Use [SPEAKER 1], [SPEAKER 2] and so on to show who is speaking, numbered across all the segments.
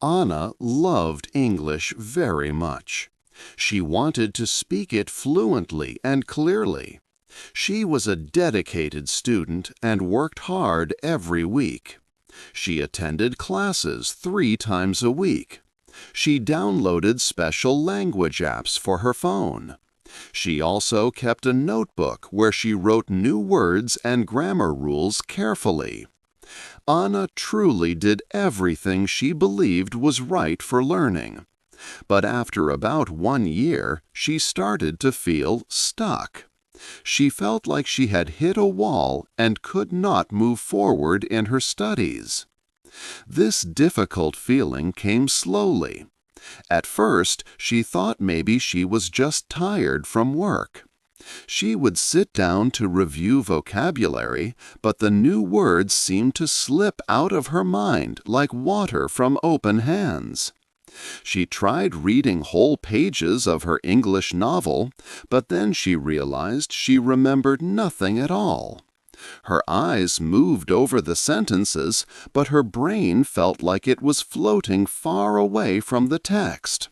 [SPEAKER 1] Anna loved English very much. She wanted to speak it fluently and clearly. She was a dedicated student and worked hard every week. She attended classes 3 times a week. She downloaded special language apps for her phone. She also kept a notebook where she wrote new words and grammar rules carefully. Anna truly did everything she believed was right for learning. But after about 1 year, she started to feel stuck. She felt like she had hit a wall and could not move forward in her studies. This difficult feeling came slowly. At first, she thought maybe she was just tired from work. She would sit down to review vocabulary, but the new words seemed to slip out of her mind like water from open hands. She tried reading whole pages of her English novel, but then she realized she remembered nothing at all. Her eyes moved over the sentences, but her brain felt like it was floating far away from the text.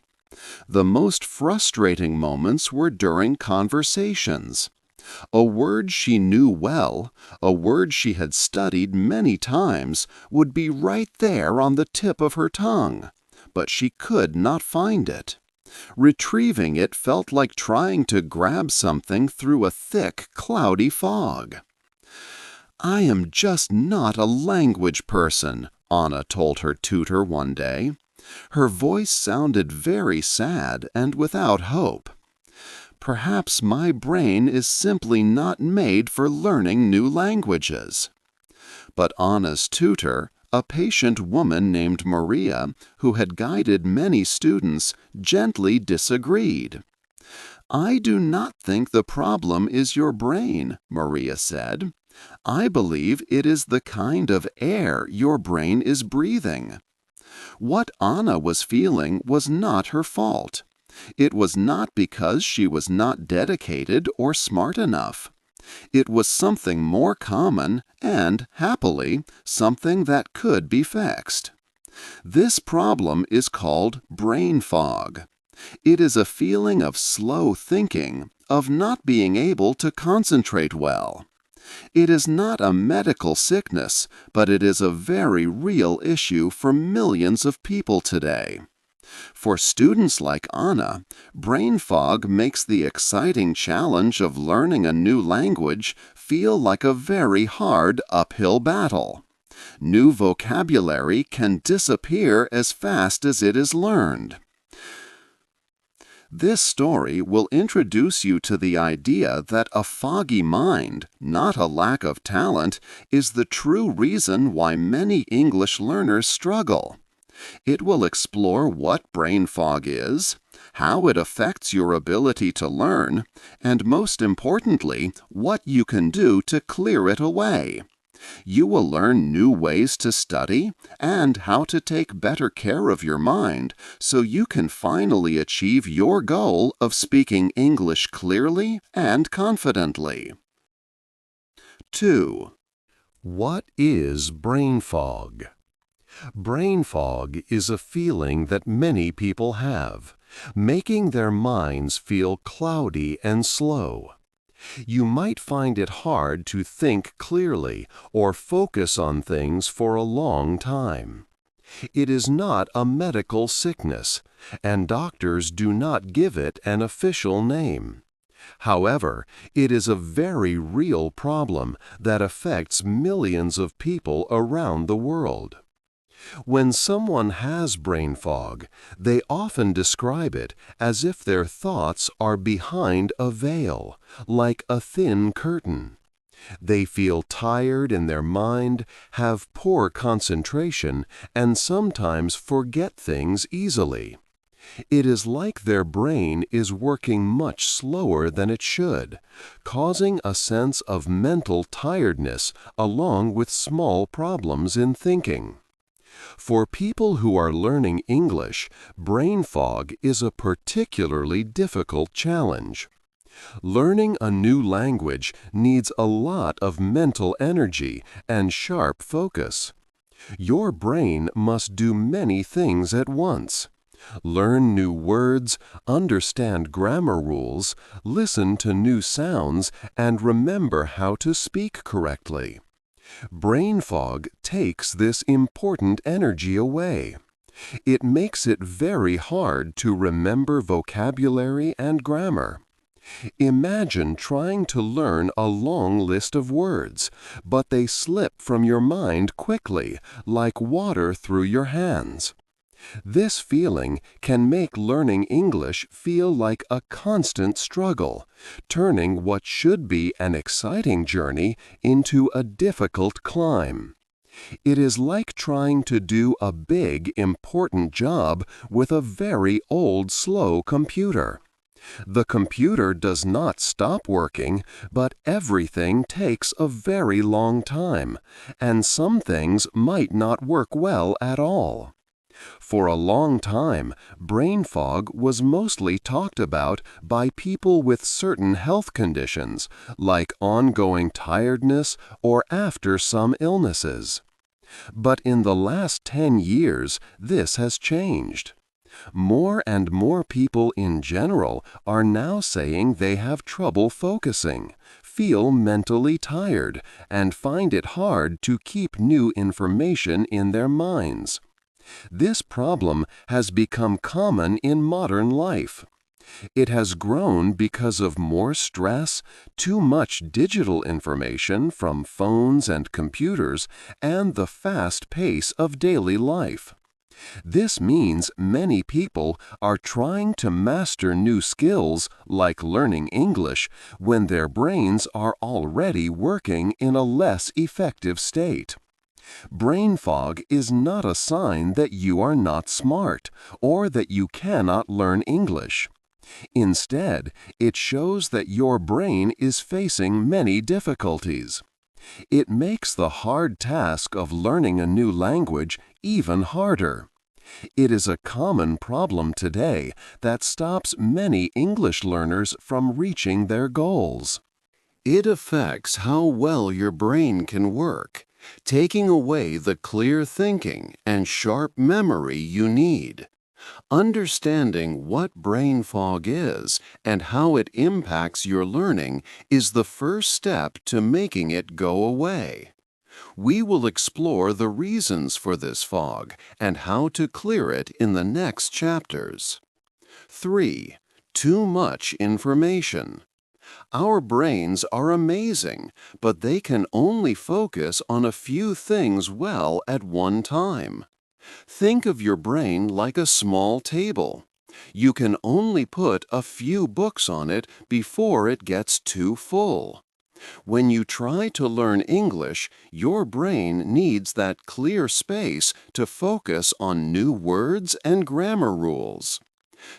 [SPEAKER 1] The most frustrating moments were during conversations. A word she knew well, a word she had studied many times, would be right there on the tip of her tongue, but she could not find it. Retrieving it felt like trying to grab something through a thick, cloudy fog. "I am just not a language person," Anna told her tutor one day. Her voice sounded very sad and without hope. "Perhaps my brain is simply not made for learning new languages." But Anna's tutor, a patient woman named Maria, who had guided many students, gently disagreed. "I do not think the problem is your brain," Maria said. "I believe it is the kind of air your brain is breathing." What Anna was feeling was not her fault. It was not because she was not dedicated or smart enough. It was something more common and, happily, something that could be fixed. This problem is called brain fog. It is a feeling of slow thinking, of not being able to concentrate well. It is not a medical sickness, but it is a very real issue for millions of people today. For students like Anna, brain fog makes the exciting challenge of learning a new language feel like a very hard uphill battle. New vocabulary can disappear as fast as it is learned. This story will introduce you to the idea that a foggy mind, not a lack of talent, is the true reason why many English learners struggle. It will explore what brain fog is, how it affects your ability to learn, and most importantly, what you can do to clear it away. You will learn new ways to study and how to take better care of your mind so you can finally achieve your goal of speaking English clearly and confidently. 2. What is brain fog? Brain fog is a feeling that many people have, making their minds feel cloudy and slow. You might find it hard to think clearly or focus on things for a long time. It is not a medical sickness, and doctors do not give it an official name. However, it is a very real problem that affects millions of people around the world. When someone has brain fog, they often describe it as if their thoughts are behind a veil, like a thin curtain. They feel tired in their mind, have poor concentration, and sometimes forget things easily. It is like their brain is working much slower than it should, causing a sense of mental tiredness along with small problems in thinking. For people who are learning English, brain fog is a particularly difficult challenge. Learning a new language needs a lot of mental energy and sharp focus.
[SPEAKER 2] Your brain must do many things at once. Learn new words, understand grammar rules, listen to new sounds, and remember how to speak correctly. Brain fog takes this important energy away. It makes it very hard to remember vocabulary and grammar. Imagine trying to learn a long list of words, but they slip from your mind quickly, like water through your hands. This feeling can make learning English feel like a constant struggle, turning what should be an exciting journey into a difficult climb. It is like trying to do a big, important job with a very old, slow computer. The computer does not stop working, but everything takes a very long time, and some things might not work well at all. For a long time, brain fog was mostly talked about by people with certain health conditions, like ongoing tiredness or after some illnesses. But in the last 10 years, this has changed. More and more people in general are now saying they have trouble focusing, feel mentally tired, and find it hard to keep new information in their minds. This problem has become common in modern life. It has grown because of more stress, too much digital information from phones and computers, and the fast pace of daily life. This means many people are trying to master new skills, like learning English, when their brains are already working in a less effective state. Brain fog is not a sign that you are not smart or that you cannot learn English. Instead, it shows that your brain is facing many difficulties. It makes the hard task of learning a new language even harder. It is a common problem today that stops many English learners from reaching their goals.
[SPEAKER 1] It affects how well your brain can work, taking away the clear thinking and sharp memory you need. Understanding what brain fog is and how it impacts your learning is the first step to making it go away. We will explore the reasons for this fog and how to clear it in the next chapters. 3. Too much information. Our brains are amazing, but they can only focus on a few things well at one time. Think of your brain like a small table. You can only put a few books on it before it gets too full. When you try to learn English, your brain needs that clear space to focus on new words and grammar rules.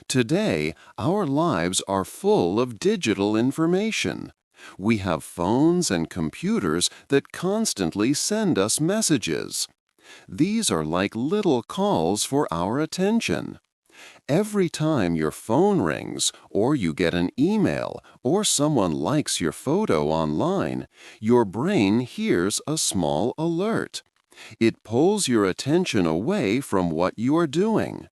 [SPEAKER 1] Today, our lives are full of digital information. We have phones and computers that constantly send us messages. These are like little calls for our attention. Every time your phone rings, or you get an email, or someone likes your photo online, your brain hears a small alert. It pulls your attention away from what you are doing.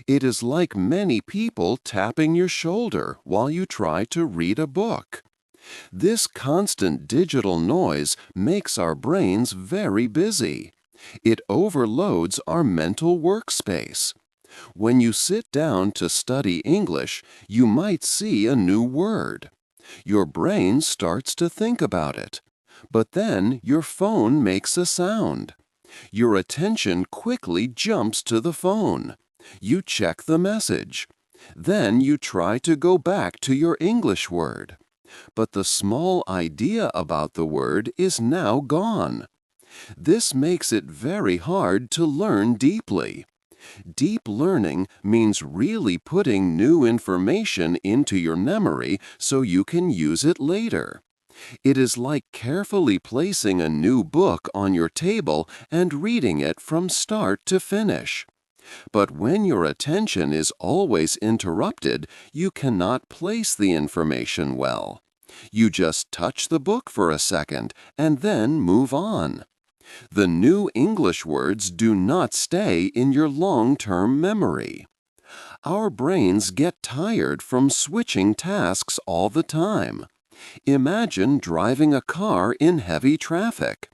[SPEAKER 1] It is like many people tapping your shoulder while you try to read a book. This constant digital noise makes our brains very busy. It overloads our mental workspace. When you sit down to study English, you might see a new word. Your brain starts to think about it. But then your phone makes a sound. Your attention quickly jumps to the phone. You check the message. Then you try to go back to your English word. But the small idea about the word is now gone. This makes it very hard to learn deeply. Deep learning means really putting new information into your memory so you can use it later. It is like carefully placing a new book on your table and reading it from start to finish. But when your attention is always interrupted, you cannot place the information well. You just touch the book for a second and then move on.
[SPEAKER 2] The new English words do not stay in your long-term memory. Our brains get tired from switching tasks all the time. Imagine driving a car in heavy traffic.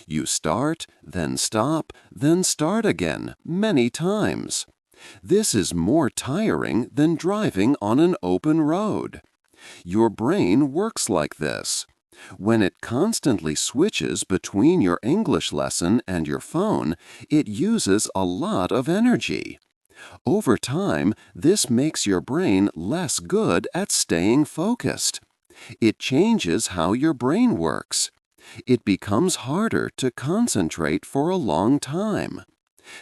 [SPEAKER 2] You start, then stop, then start again, many times. This is more tiring than driving on an open road. Your brain works like this. When it constantly switches between your English lesson and your phone, it uses a lot of energy. Over time, this makes your brain less good at staying focused. It changes how your brain works. It becomes harder to concentrate for a long time.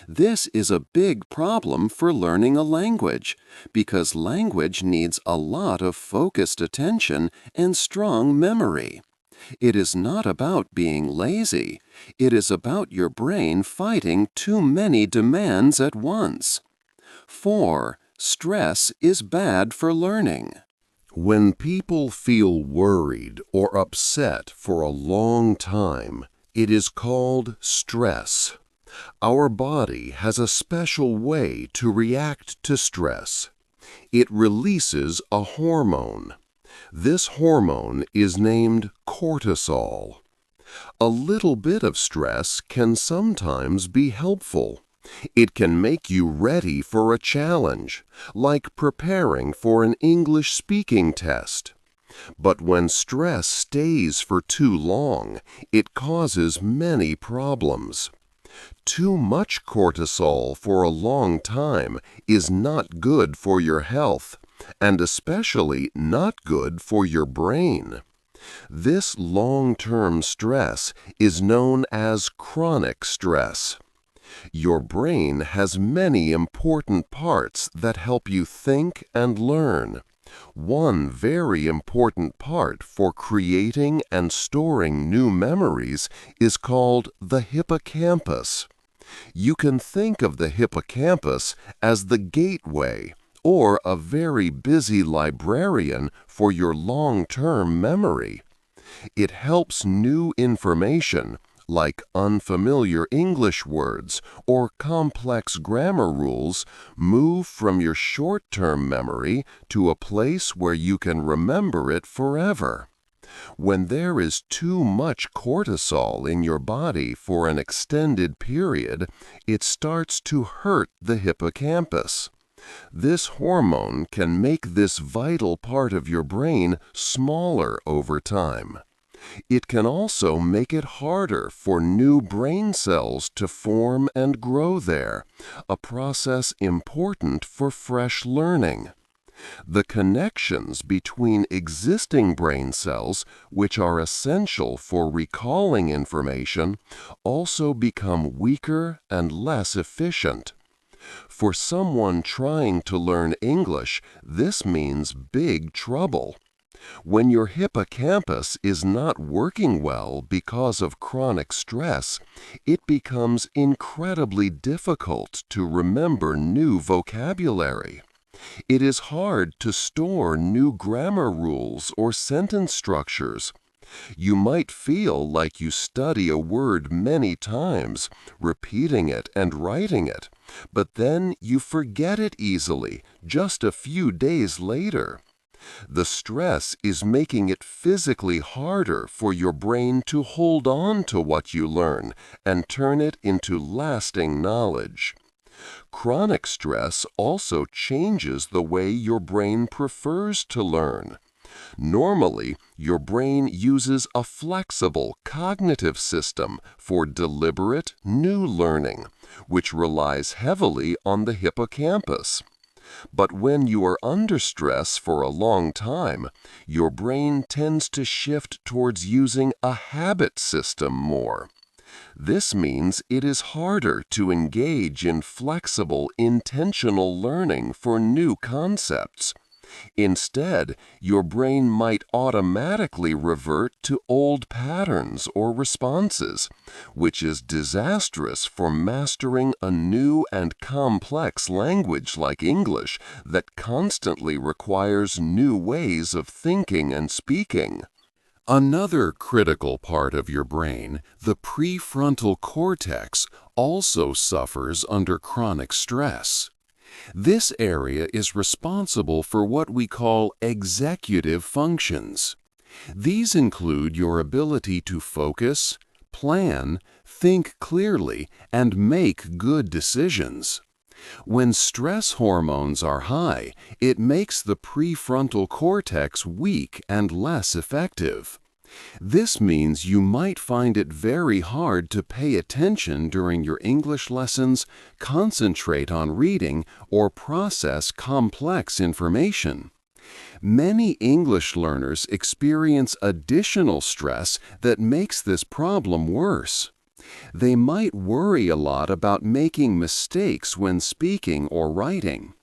[SPEAKER 2] This is a big problem for learning a language, because language needs a lot of focused attention and strong memory. It is not about being lazy. It is about your brain fighting too many demands at once. 4. Stress is bad for learning.
[SPEAKER 1] When people feel worried or upset for a long time, it is called stress. Our body has a special way to react to stress. It releases a hormone. This hormone is named cortisol. A little bit of stress can sometimes be helpful. It can make you ready for a challenge, like preparing for an English speaking test. But when stress stays for too long, it causes many problems. Too much cortisol for a long time is not good for your health, and especially not good for your brain. This long-term stress is known as chronic stress. Your brain has many important parts that help you think and learn. One very important part for creating and storing new memories is called the hippocampus. You can think of the hippocampus as the gateway or a very busy librarian for your long-term memory. It helps new information, like unfamiliar English words or complex grammar rules, move from your short-term memory to a place where you can remember it forever. When there is too much cortisol in your body for an extended period, it starts to hurt the hippocampus. This hormone can make this vital part of your brain smaller over time. It can also make it harder for new brain cells to form and grow there, a process important for fresh learning. The connections between existing brain cells, which are essential for recalling information, also become weaker and less efficient. For someone trying to learn English, this means big trouble. When your hippocampus is not working well because of chronic stress, it becomes incredibly difficult to remember new vocabulary. It is hard to store new grammar rules or sentence structures. You might feel like you study a word many times, repeating it and writing it, but then you forget it easily just a few days later. The stress is making it physically harder for your brain to hold on to what you learn and turn it into lasting knowledge. Chronic stress also changes the way your brain prefers to learn. Normally, your brain uses a flexible cognitive system for deliberate, new learning, which relies heavily on the hippocampus. But when you are under stress for a long time, your brain tends to shift towards using a habit system more. This means it is harder to engage in flexible, intentional learning for new concepts. Instead, your brain might automatically revert to old patterns or responses, which is disastrous for mastering a new and complex language like English that constantly requires new ways of thinking and speaking.
[SPEAKER 2] Another critical part of your brain, the prefrontal cortex, also suffers under chronic stress. This area is responsible for what we call executive functions. These include your ability to focus, plan, think clearly, and make good decisions. When stress hormones are high, it makes the prefrontal cortex weak and less effective. This means you might find it very hard to pay attention during your English lessons, concentrate on reading, or process complex information. Many English learners experience additional stress that makes this problem worse. They might worry a lot about making mistakes when speaking or writing.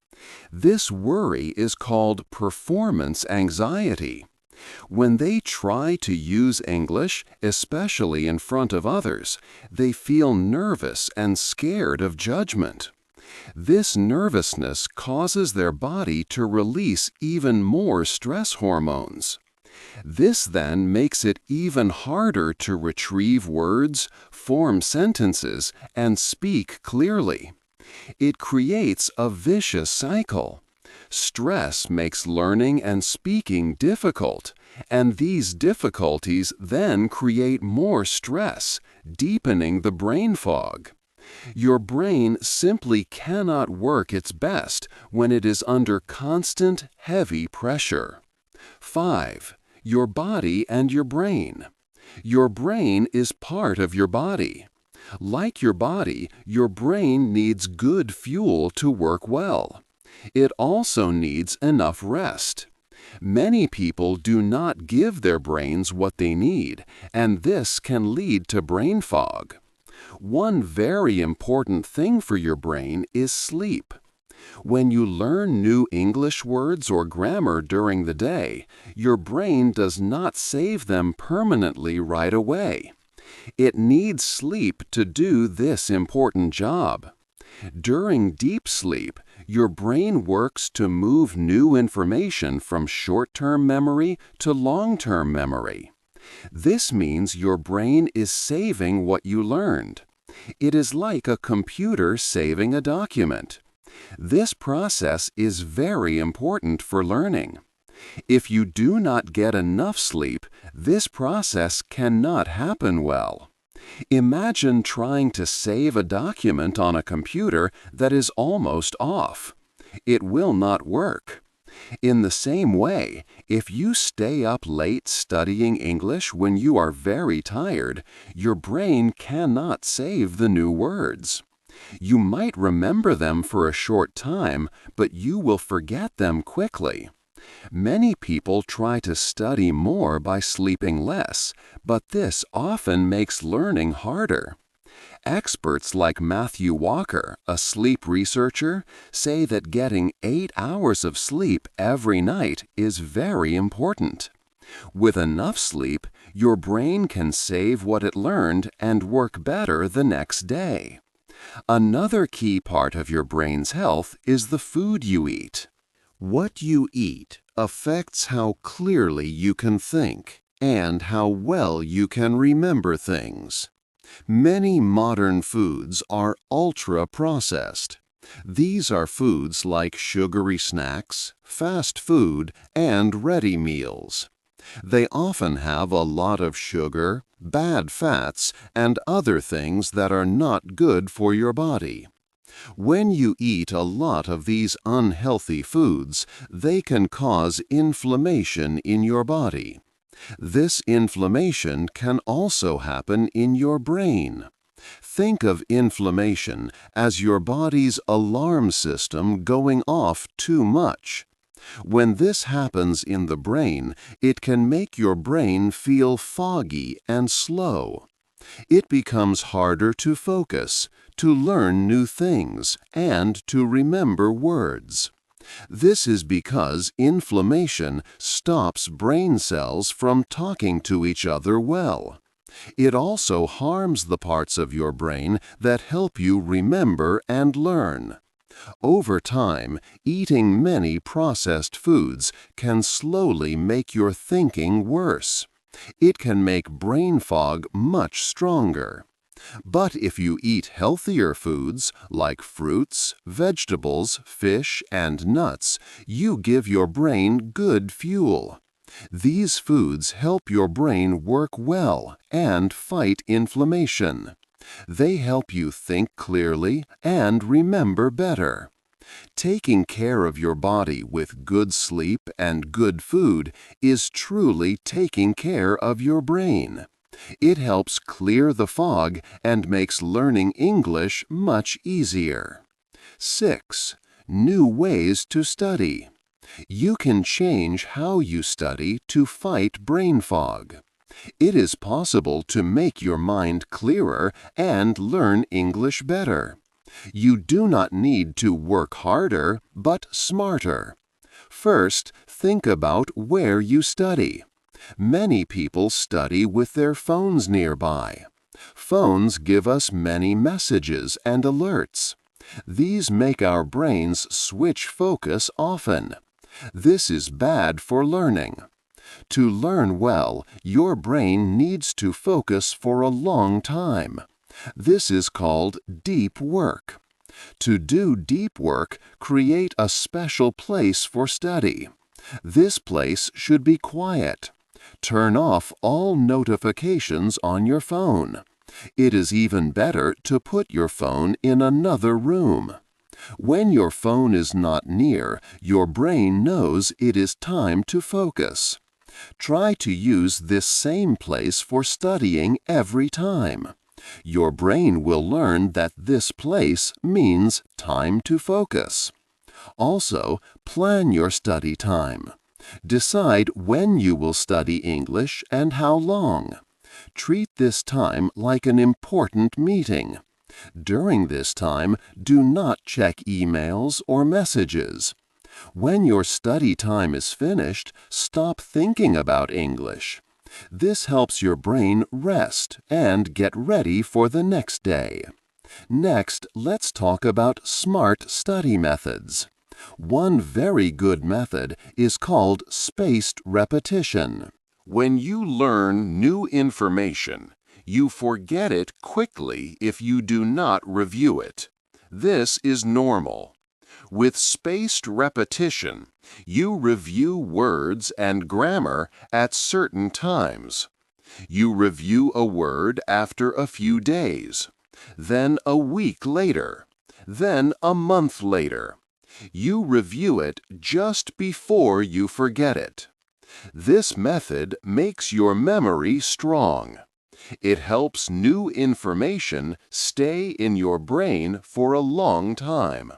[SPEAKER 2] This worry is called performance anxiety. When they try to use English, especially in front of others, they feel nervous and scared of judgment. This nervousness causes their body to release even more stress hormones. This then makes it even harder to retrieve words, form sentences, and speak clearly. It creates a vicious cycle. Stress makes learning and speaking difficult, and these difficulties then create more stress, deepening the brain fog. Your brain simply cannot work its best when it is under constant, heavy pressure. 5. Your body and your brain. Your brain is part of your body. Like your body, your brain needs good fuel to work well. It also needs enough rest. Many people do not give their brains what they need, and this can lead to brain fog. One very important thing for your brain is sleep. When you learn new English words or grammar during the day, your brain does not save them permanently right away. It needs sleep to do this important job. During deep sleep, your brain works to move new information from short-term memory to long-term memory. This means your brain is saving what you learned. It is like a computer saving a document. This process is very important for learning. If you do not get enough sleep, this process cannot happen well. Imagine trying to save a document on a computer that is almost off. It will not work. In the same way, if you stay up late studying English when you are very tired, your brain cannot save the new words. You might remember them for a short time, but you will forget them quickly. Many people try to study more by sleeping less, but this often makes learning harder. Experts like Matthew Walker, a sleep researcher, say that getting 8 hours of sleep every night is very important. With enough sleep, your brain can save what it learned and work better the next day. Another key part of your brain's health is the food you eat.
[SPEAKER 1] What you eat affects how clearly you can think and how well you can remember things. Many modern foods are ultra-processed. These are foods like sugary snacks, fast food, and ready meals. They often have a lot of sugar, bad fats, and other things that are not good for your body. When you eat a lot of these unhealthy foods, they can cause inflammation in your body. This inflammation can also happen in your brain. Think of inflammation as your body's alarm system going off too much. When this happens in the brain, it can make your brain feel foggy and slow. It becomes harder to focus, to learn new things, and to remember words. This is because inflammation stops brain cells from talking to each other well. It also harms the parts of your brain that help you remember and learn. Over time, eating many processed foods can slowly make your thinking worse.
[SPEAKER 2] It can make brain fog much stronger. But if you eat healthier foods like fruits, vegetables, fish, and nuts, you give your brain good fuel. These foods help your brain work well and fight inflammation. They help you think clearly and remember better. Taking care of your body with good sleep and good food is truly taking care of your brain. It helps clear the fog and makes learning English much easier. 6. New ways to study. You can change how you study to fight brain fog. It is possible to make your mind clearer and learn English better. You do not need to work harder, but smarter. First, think about where you study. Many people study with their phones nearby. Phones give us many messages and alerts. These make our brains switch focus often. This is bad for learning. To learn well, your brain needs to focus for a long time. This is called deep work. To do deep work, create a special place for study. This place should be quiet. Turn off all notifications on your phone. It is even better to put your phone in another room. When your phone is not near, your brain knows it is time to focus. Try to use this same place for studying every time. Your brain will learn that this place means time to focus. Also, plan your study time. Decide when you will study English and how long. Treat this time like an important meeting. During this time, do not check emails or messages. When your study time is finished, stop thinking about English. This helps your brain rest and get ready for the next day. Next, let's talk about smart study methods. One very good method is called spaced repetition.
[SPEAKER 1] When you learn new information, you forget it quickly if you do not review it. This is normal. With spaced repetition, you review words and grammar at certain times. You review a word after a few days, then a week later, then a month later. You review it just before you forget it. This method makes your memory strong. It helps new information stay in your brain for a long time.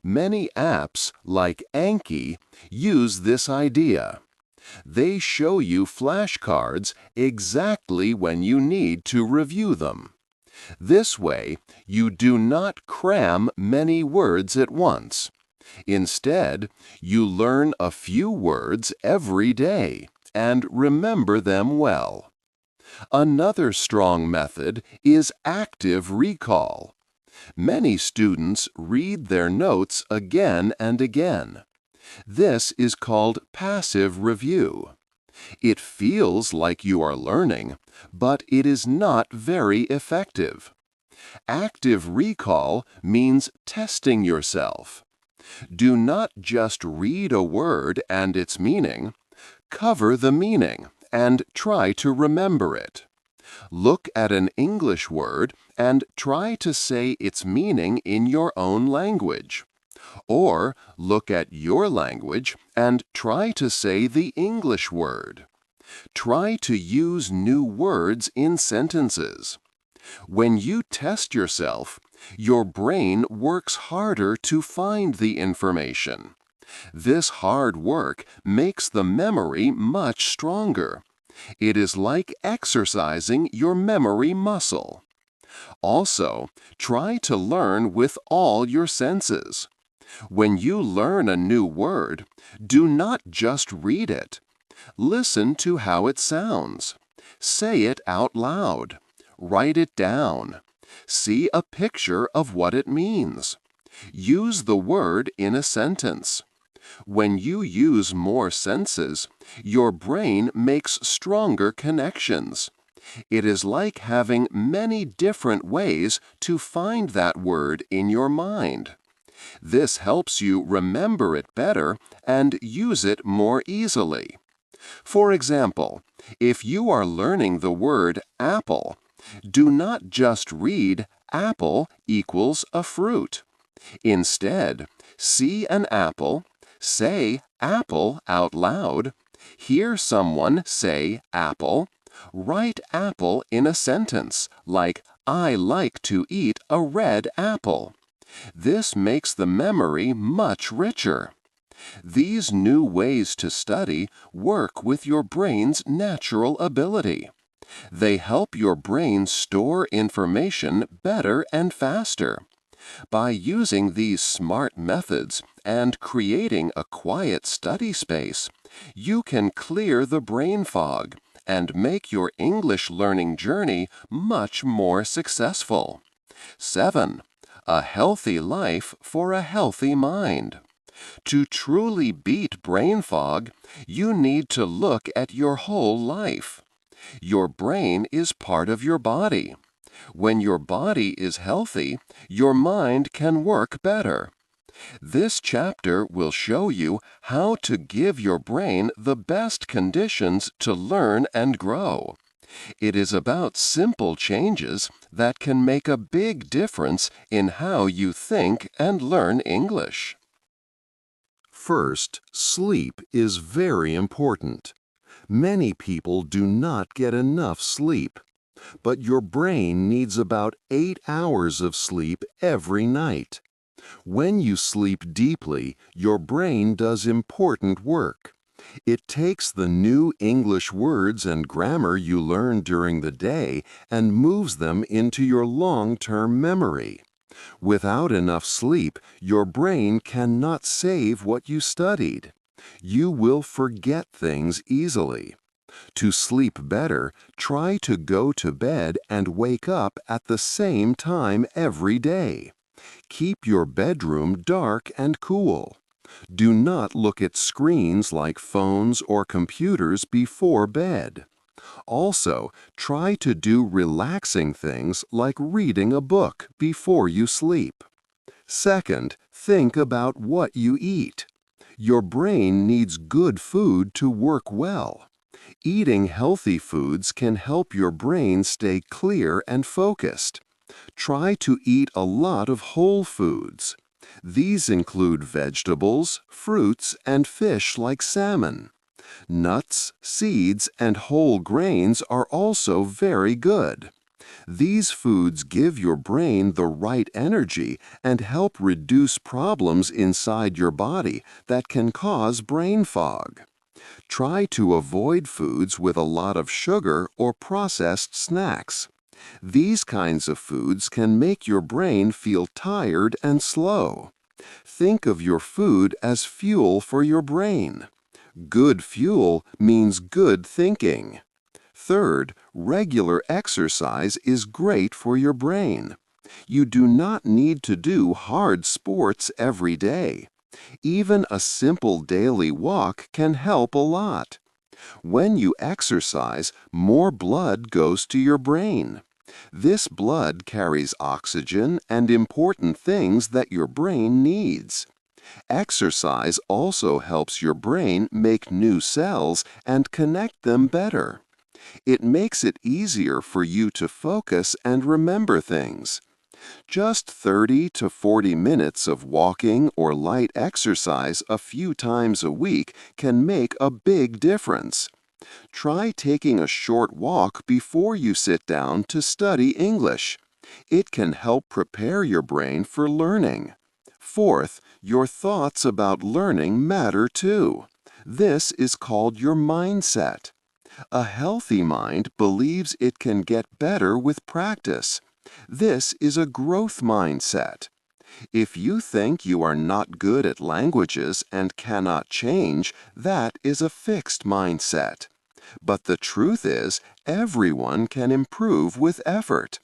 [SPEAKER 1] Many apps, like Anki, use this idea. They show you flashcards exactly when you need to review them. This way, you do not cram many words at once. Instead, you learn a few words every day and remember them well. Another strong method is active recall. Many students read their notes again and again. This is called passive review. It feels like you are learning, but it is not very effective. Active recall means testing yourself. Do not just read a word and its meaning. Cover the meaning and try to remember it. Look at an English word and try to say its meaning in your own language. Or look at your language and try to say the English word. Try to use new words in sentences. When you test yourself, your brain works harder to find the information. This hard work makes the memory much stronger. It is like exercising your memory muscle. Also, try to learn with all your senses. When you learn a new word, do not just read it. Listen to how it sounds. Say it out loud. Write it down. See a picture of what it means. Use the word in a sentence.
[SPEAKER 2] When you use more senses, your brain makes stronger connections. It is like having many different ways to find that word in your mind. This helps you remember it better and use it more easily. For example, if you are learning the word apple, do not just read apple equals a fruit. Instead, see an apple, say apple out loud, hear someone say apple, write apple in a sentence like I like to eat a red apple. This makes the memory much richer. These new ways to study work with your brain's natural ability. They help your brain store information better and faster. By using these smart methods and creating a quiet study space, you can clear the brain fog and make your English learning journey much more successful. 7. A healthy life for a healthy mind. To truly beat brain fog, you need to look at your whole life. Your brain is part of your body. When your body is healthy, your mind can work better. This chapter will show you how to give your brain the best conditions to learn and grow. It is about simple changes that can make a big difference in how you think and learn English.
[SPEAKER 1] First, sleep is very important. Many people do not get enough sleep, but your brain needs about 8 hours of sleep every night. When you sleep deeply, your brain does important work. It takes the new English words and grammar you learn during the day and moves them into your long-term memory. Without enough sleep, your brain cannot save what you studied. You will forget things easily. To sleep better, try to go to bed and wake up at the same time every day. Keep your bedroom dark and cool. Do not look at screens like phones or computers before bed. Also, try to do relaxing things like reading a book before you sleep. Second, think about what you eat. Your brain needs good food to work well. Eating healthy foods can help your brain stay clear and focused. Try to eat a lot of whole foods. These include vegetables, fruits, and fish like salmon. Nuts, seeds, and whole grains are also very good. These foods give your brain the right energy and help reduce problems inside your body that can cause brain fog. Try to avoid foods with a lot of sugar or processed snacks. These kinds of foods can make your brain feel tired and slow. Think of your food as fuel for your brain. Good fuel means good thinking. Third, regular exercise is great for your brain. You do not need to do hard sports every day. Even a simple daily walk can help a lot. When you exercise, more blood goes to your brain. This blood carries oxygen and important things that your brain needs. Exercise also helps your brain make new cells and connect them better. It makes it easier for you to focus and remember things. Just 30 to 40 minutes of walking or light exercise a few times a week can make a big difference. Try taking a short walk before you sit down to study English. It can help prepare your brain for learning. Fourth, your thoughts about learning matter too. This is called your mindset. A healthy mind believes it can get better with practice. This is a growth mindset. If you think you are not good at languages and cannot change, that is a fixed mindset. But the truth is, everyone can improve with effort.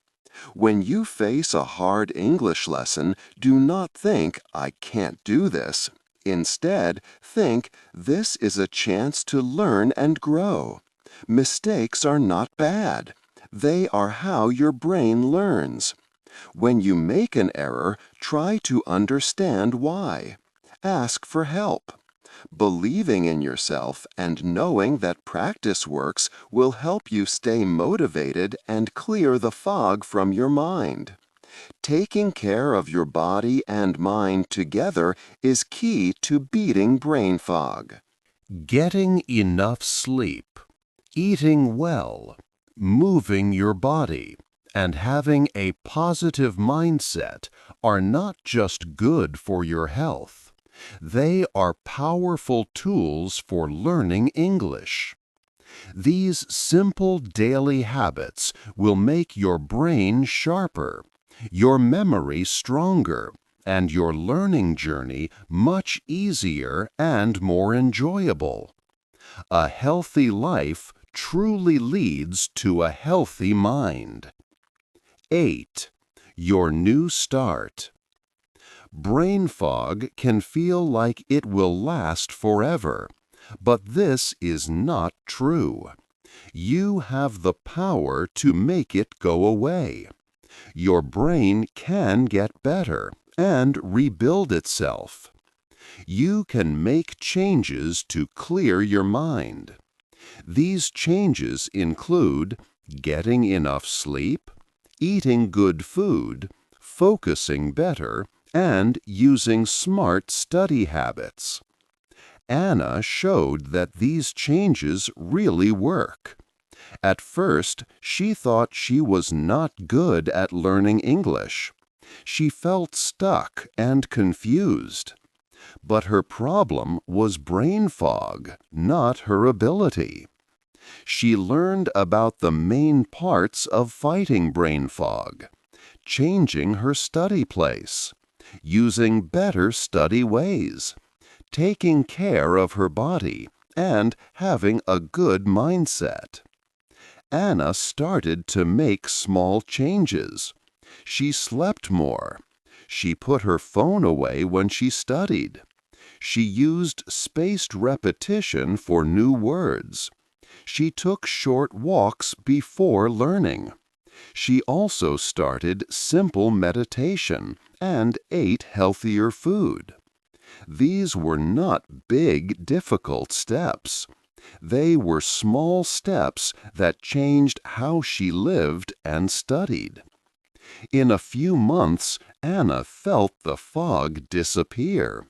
[SPEAKER 1] When you face a hard English lesson, do not think, "I can't do this."
[SPEAKER 2] Instead, think this is a chance to learn and grow. Mistakes are not bad. They are how your brain learns. When you make an error, try to understand why. Ask for help. Believing in yourself and knowing that practice works will help you stay motivated and clear the fog from your mind. Taking care of your body and mind together is key to beating brain fog.
[SPEAKER 1] Getting enough sleep, eating well, moving your body, and having a positive mindset are not just good for your health. They are powerful tools for learning English. These simple daily habits will make your brain sharper, your memory stronger, and your learning journey much easier and more enjoyable. A healthy life truly leads to a healthy mind. 8. Your new start. Brain fog can feel like it will last forever, but this is not true. You have the power to make it go away. Your brain can get better and rebuild itself. You can make changes to clear your mind. These changes include getting enough sleep, eating good food, focusing better, and using smart study habits. Anna showed that these changes really work. At first, she thought she was not good at learning English. She felt stuck and confused. But her problem was brain fog, not her ability. She learned about the main parts of fighting brain fog, changing her study place, using better study ways, taking care of her body, and having a good mindset. Anna started to make small changes. She slept more. She put her phone away when she studied. She used spaced repetition for new words. She took short walks before learning. She also started simple meditation and ate healthier food. These were not big, difficult steps. They were small steps that changed how she lived and studied. In a few months, Anna felt the fog disappear.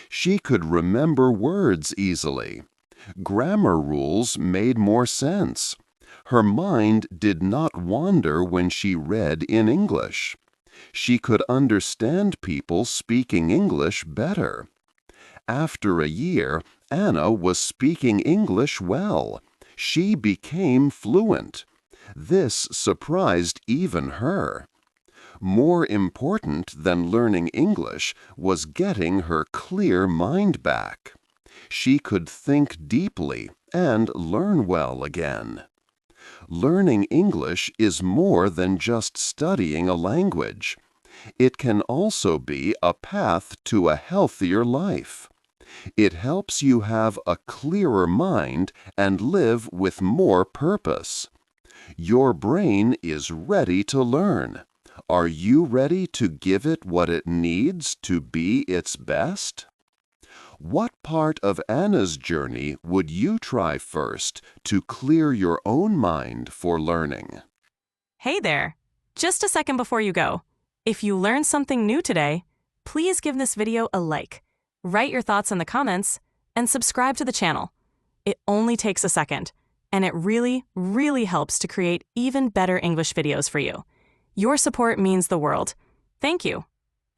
[SPEAKER 1] She could remember words easily. Grammar rules made more sense. Her mind did not wander when she read in English. She could understand people speaking English better. After a year, Anna was speaking English well. She became fluent. This surprised even her. More important than learning English was getting her clear mind back. She could think deeply and learn well again. Learning English is more than just studying a language. It can also be a path to a healthier life. It helps you have a clearer mind and live with more purpose. Your brain is ready to learn. Are you ready to give it what it needs to be its best? What part of Anna's journey would you try first to clear your own mind for learning?
[SPEAKER 3] Hey there! Just a second before you go. If you learned something new today, please give this video a like, write your thoughts in the comments, and subscribe to the channel. It only takes a second, and it really, really helps to create even better English videos for you. Your support means the world. Thank you.